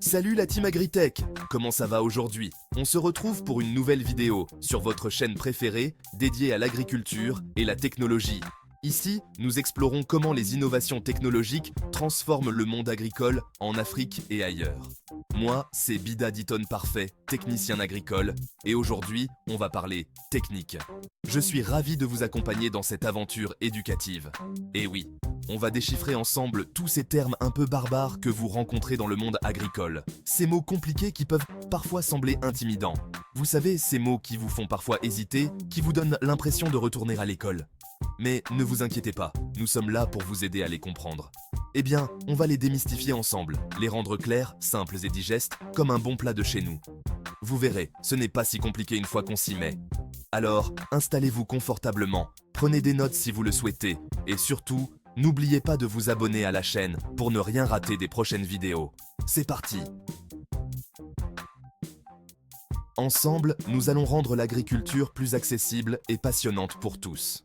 Salut la team Agritech, comment ça va aujourd'hui? On se retrouve pour une nouvelle vidéo sur votre chaîne préférée dédiée à l'agriculture et la technologie. Ici, nous explorons comment les innovations technologiques transforment le monde agricole en Afrique et ailleurs. Moi, c'est Bida Ditton Parfait, technicien agricole, et aujourd'hui, on va parler technique. Je suis ravi de vous accompagner dans cette aventure éducative. Et oui, on va déchiffrer ensemble tous ces termes un peu barbares que vous rencontrez dans le monde agricole. Ces mots compliqués qui peuvent parfois sembler intimidants. Vous savez, ces mots qui vous font parfois hésiter, qui vous donnent l'impression de retourner à l'école. Mais ne vous inquiétez pas, nous sommes là pour vous aider à les comprendre. Eh bien, on va les démystifier ensemble, les rendre clairs, simples et digestes, comme un bon plat de chez nous. Vous verrez, ce n'est pas si compliqué une fois qu'on s'y met. Alors, installez-vous confortablement, prenez des notes si vous le souhaitez, et surtout, n'oubliez pas de vous abonner à la chaîne pour ne rien rater des prochaines vidéos. C'est parti! Ensemble, nous allons rendre l'agriculture plus accessible et passionnante pour tous.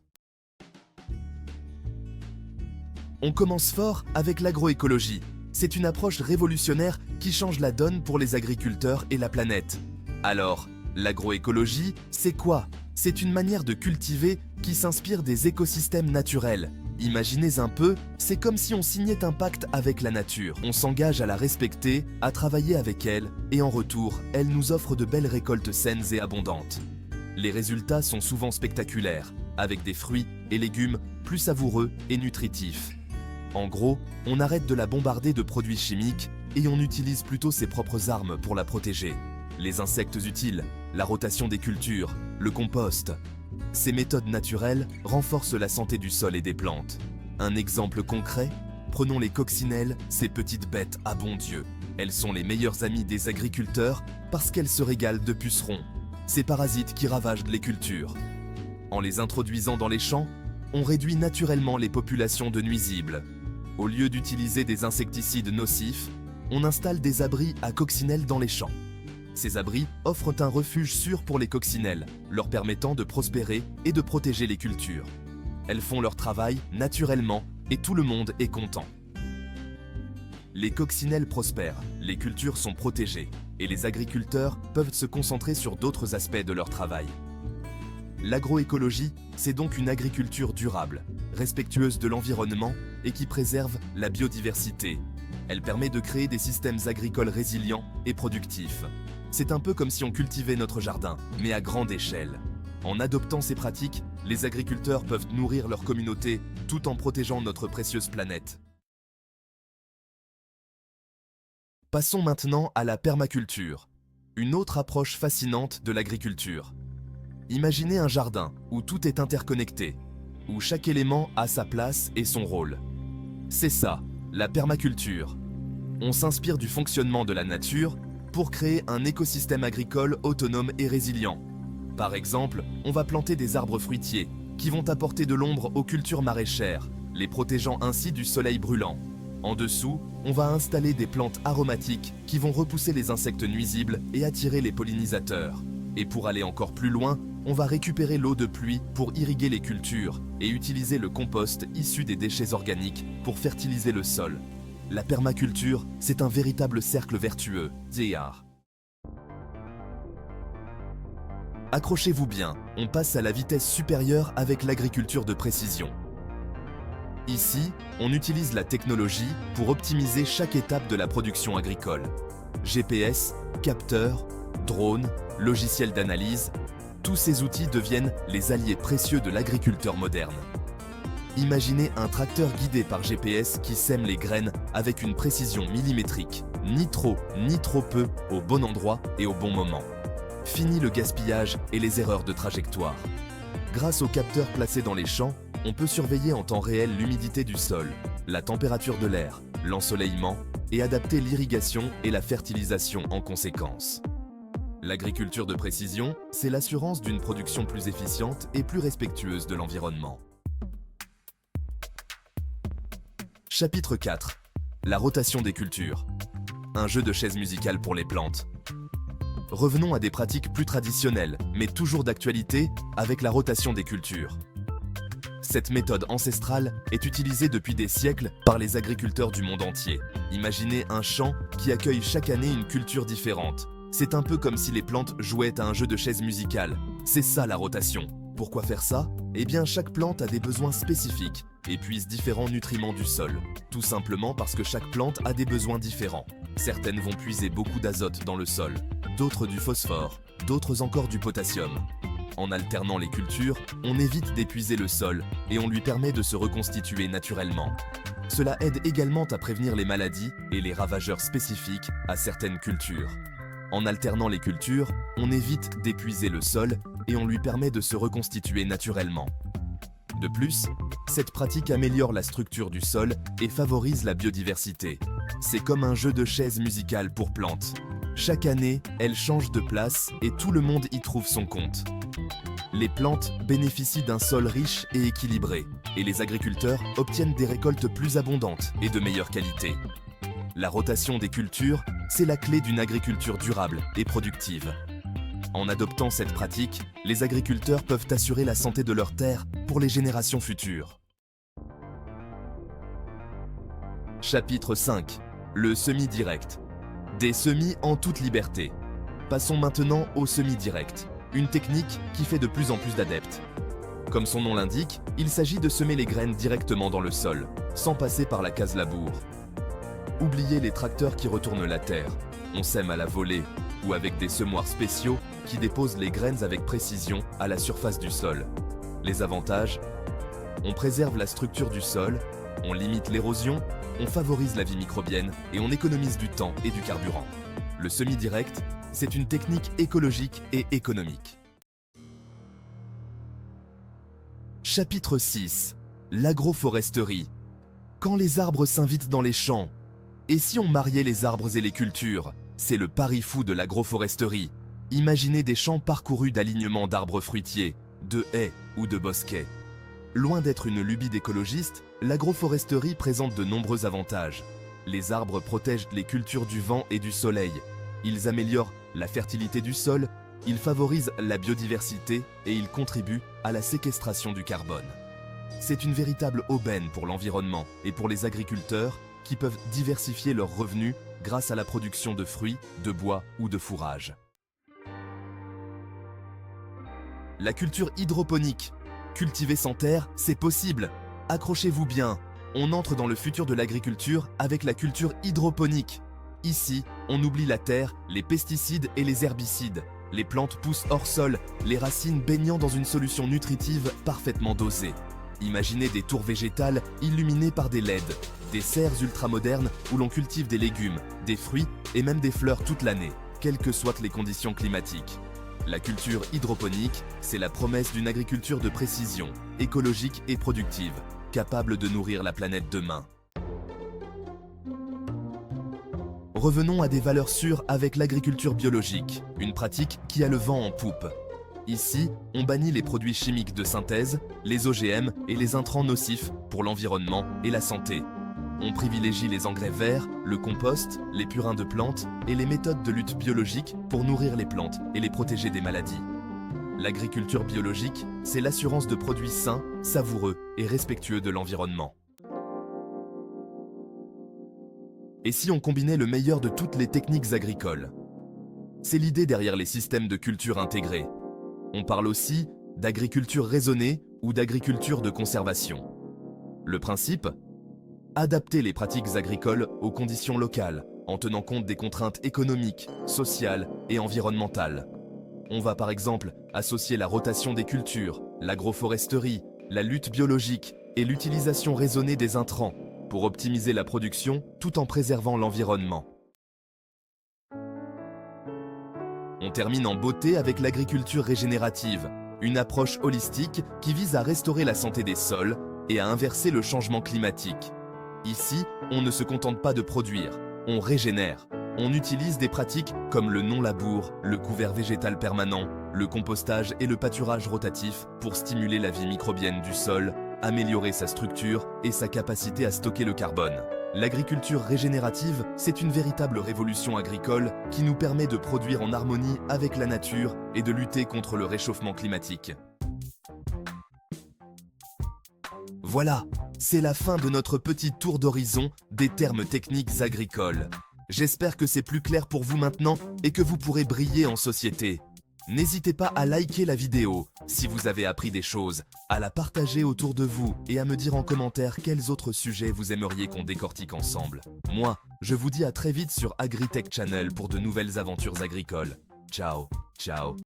On commence fort avec l'agroécologie. C'est une approche révolutionnaire qui change la donne pour les agriculteurs et la planète. Alors, l'agroécologie, c'est quoi? C'est une manière de cultiver qui s'inspire des écosystèmes naturels. Imaginez un peu, c'est comme si on signait un pacte avec la nature. On s'engage à la respecter, à travailler avec elle, et en retour, elle nous offre de belles récoltes saines et abondantes. Les résultats sont souvent spectaculaires, avec des fruits et légumes plus savoureux et nutritifs. En gros, on arrête de la bombarder de produits chimiques et on utilise plutôt ses propres armes pour la protéger. Les insectes utiles, la rotation des cultures, le compost. Ces méthodes naturelles renforcent la santé du sol et des plantes. Un exemple concret, prenons les coccinelles, ces petites bêtes à bon Dieu. Elles sont les meilleures amies des agriculteurs parce qu'elles se régalent de pucerons, ces parasites qui ravagent les cultures. En les introduisant dans les champs, on réduit naturellement les populations de nuisibles. Au lieu d'utiliser des insecticides nocifs, on installe des abris à coccinelles dans les champs. Ces abris offrent un refuge sûr pour les coccinelles, leur permettant de prospérer et de protéger les cultures. Elles font leur travail naturellement et tout le monde est content. Les coccinelles prospèrent, les cultures sont protégées et les agriculteurs peuvent se concentrer sur d'autres aspects de leur travail. L'agroécologie, c'est donc une agriculture durable, respectueuse de l'environnement et qui préserve la biodiversité. Elle permet de créer des systèmes agricoles résilients et productifs. C'est un peu comme si on cultivait notre jardin, mais à grande échelle. En adoptant ces pratiques, les agriculteurs peuvent nourrir leur communauté tout en protégeant notre précieuse planète. Passons maintenant à la permaculture, une autre approche fascinante de l'agriculture. Imaginez un jardin où tout est interconnecté, où chaque élément a sa place et son rôle. C'est ça, la permaculture. On s'inspire du fonctionnement de la nature pour créer un écosystème agricole autonome et résilient. Par exemple, on va planter des arbres fruitiers qui vont apporter de l'ombre aux cultures maraîchères, les protégeant ainsi du soleil brûlant. En dessous, on va installer des plantes aromatiques qui vont repousser les insectes nuisibles et attirer les pollinisateurs. Et pour aller encore plus loin, on va récupérer l'eau de pluie pour irriguer les cultures et utiliser le compost issu des déchets organiques pour fertiliser le sol. La permaculture, c'est un véritable cercle vertueux. DR. Accrochez-vous bien, on passe à la vitesse supérieure avec l'agriculture de précision. Ici, on utilise la technologie pour optimiser chaque étape de la production agricole. GPS, capteurs, drones, logiciels d'analyse, tous ces outils deviennent les alliés précieux de l'agriculteur moderne. Imaginez un tracteur guidé par GPS qui sème les graines avec une précision millimétrique, ni trop peu, au bon endroit et au bon moment. Fini le gaspillage et les erreurs de trajectoire. Grâce aux capteurs placés dans les champs, on peut surveiller en temps réel l'humidité du sol, la température de l'air, l'ensoleillement et adapter l'irrigation et la fertilisation en conséquence. L'agriculture de précision, c'est l'assurance d'une production plus efficiente et plus respectueuse de l'environnement. Chapitre 4. La rotation des cultures. Un jeu de chaises musicales pour les plantes. Revenons à des pratiques plus traditionnelles, mais toujours d'actualité, avec la rotation des cultures. Cette méthode ancestrale est utilisée depuis des siècles par les agriculteurs du monde entier. Imaginez un champ qui accueille chaque année une culture différente. C'est un peu comme si les plantes jouaient à un jeu de chaises musicales. C'est ça la rotation. Pourquoi faire ça? Eh bien, chaque plante a des besoins spécifiques et puise différents nutriments du sol. Tout simplement parce que chaque plante a des besoins différents. Certaines vont puiser beaucoup d'azote dans le sol, d'autres du phosphore, d'autres encore du potassium. En alternant les cultures, on évite d'épuiser le sol et on lui permet de se reconstituer naturellement. Cela aide également à prévenir les maladies et les ravageurs spécifiques à certaines cultures. En alternant les cultures, on évite d'épuiser le sol et on lui permet de se reconstituer naturellement. De plus, cette pratique améliore la structure du sol et favorise la biodiversité. C'est comme un jeu de chaises musicales pour plantes. Chaque année, elles changent de place et tout le monde y trouve son compte. Les plantes bénéficient d'un sol riche et équilibré, et les agriculteurs obtiennent des récoltes plus abondantes et de meilleure qualité. La rotation des cultures, c'est la clé d'une agriculture durable et productive. En adoptant cette pratique, les agriculteurs peuvent assurer la santé de leurs terres pour les générations futures. Chapitre 5. Le semis direct. Des semis en toute liberté. Passons maintenant au semis direct, une technique qui fait de plus en plus d'adeptes. Comme son nom l'indique, il s'agit de semer les graines directement dans le sol, sans passer par la case labour. Oubliez les tracteurs qui retournent la terre. On sème à la volée ou avec des semoirs spéciaux qui déposent les graines avec précision à la surface du sol. Les avantages: on préserve la structure du sol, on limite l'érosion, on favorise la vie microbienne et on économise du temps et du carburant. Le semis direct, c'est une technique écologique et économique. Chapitre 6. L'agroforesterie. Quand les arbres s'invitent dans les champs. Et si on mariait les arbres et les cultures? C'est le pari fou de l'agroforesterie. Imaginez des champs parcourus d'alignements d'arbres fruitiers, de haies ou de bosquets. Loin d'être une lubie d'écologiste, l'agroforesterie présente de nombreux avantages. Les arbres protègent les cultures du vent et du soleil. Ils améliorent la fertilité du sol, ils favorisent la biodiversité et ils contribuent à la séquestration du carbone. C'est une véritable aubaine pour l'environnement et pour les agriculteurs qui peuvent diversifier leurs revenus grâce à la production de fruits, de bois ou de fourrage. La culture hydroponique. Cultiver sans terre, c'est possible. Accrochez-vous bien, on entre dans le futur de l'agriculture avec la culture hydroponique. Ici, on oublie la terre, les pesticides et les herbicides. Les plantes poussent hors sol, les racines baignant dans une solution nutritive parfaitement dosée. Imaginez des tours végétales illuminées par des LED, des serres ultramodernes où l'on cultive des légumes, des fruits et même des fleurs toute l'année, quelles que soient les conditions climatiques. La culture hydroponique, c'est la promesse d'une agriculture de précision, écologique et productive, capable de nourrir la planète demain. Revenons à des valeurs sûres avec l'agriculture biologique, une pratique qui a le vent en poupe. Ici, on bannit les produits chimiques de synthèse, les OGM et les intrants nocifs pour l'environnement et la santé. On privilégie les engrais verts, le compost, les purins de plantes et les méthodes de lutte biologique pour nourrir les plantes et les protéger des maladies. L'agriculture biologique, c'est l'assurance de produits sains, savoureux et respectueux de l'environnement. Et si on combinait le meilleur de toutes les techniques agricoles? C'est l'idée derrière les systèmes de culture intégrés. On parle aussi d'agriculture raisonnée ou d'agriculture de conservation. Le principe? Adapter les pratiques agricoles aux conditions locales, en tenant compte des contraintes économiques, sociales et environnementales. On va par exemple associer la rotation des cultures, l'agroforesterie, la lutte biologique et l'utilisation raisonnée des intrants pour optimiser la production tout en préservant l'environnement. On termine en beauté avec l'agriculture régénérative, une approche holistique qui vise à restaurer la santé des sols et à inverser le changement climatique. Ici, on ne se contente pas de produire, on régénère. On utilise des pratiques comme le non-labour, le couvert végétal permanent, le compostage et le pâturage rotatif pour stimuler la vie microbienne du sol, améliorer sa structure et sa capacité à stocker le carbone. L'agriculture régénérative, c'est une véritable révolution agricole qui nous permet de produire en harmonie avec la nature et de lutter contre le réchauffement climatique. Voilà, c'est la fin de notre petit tour d'horizon des termes techniques agricoles. J'espère que c'est plus clair pour vous maintenant et que vous pourrez briller en société. N'hésitez pas à liker la vidéo si vous avez appris des choses, à la partager autour de vous et à me dire en commentaire quels autres sujets vous aimeriez qu'on décortique ensemble. Moi, je vous dis à très vite sur AgriTech Channel pour de nouvelles aventures agricoles. Ciao, ciao.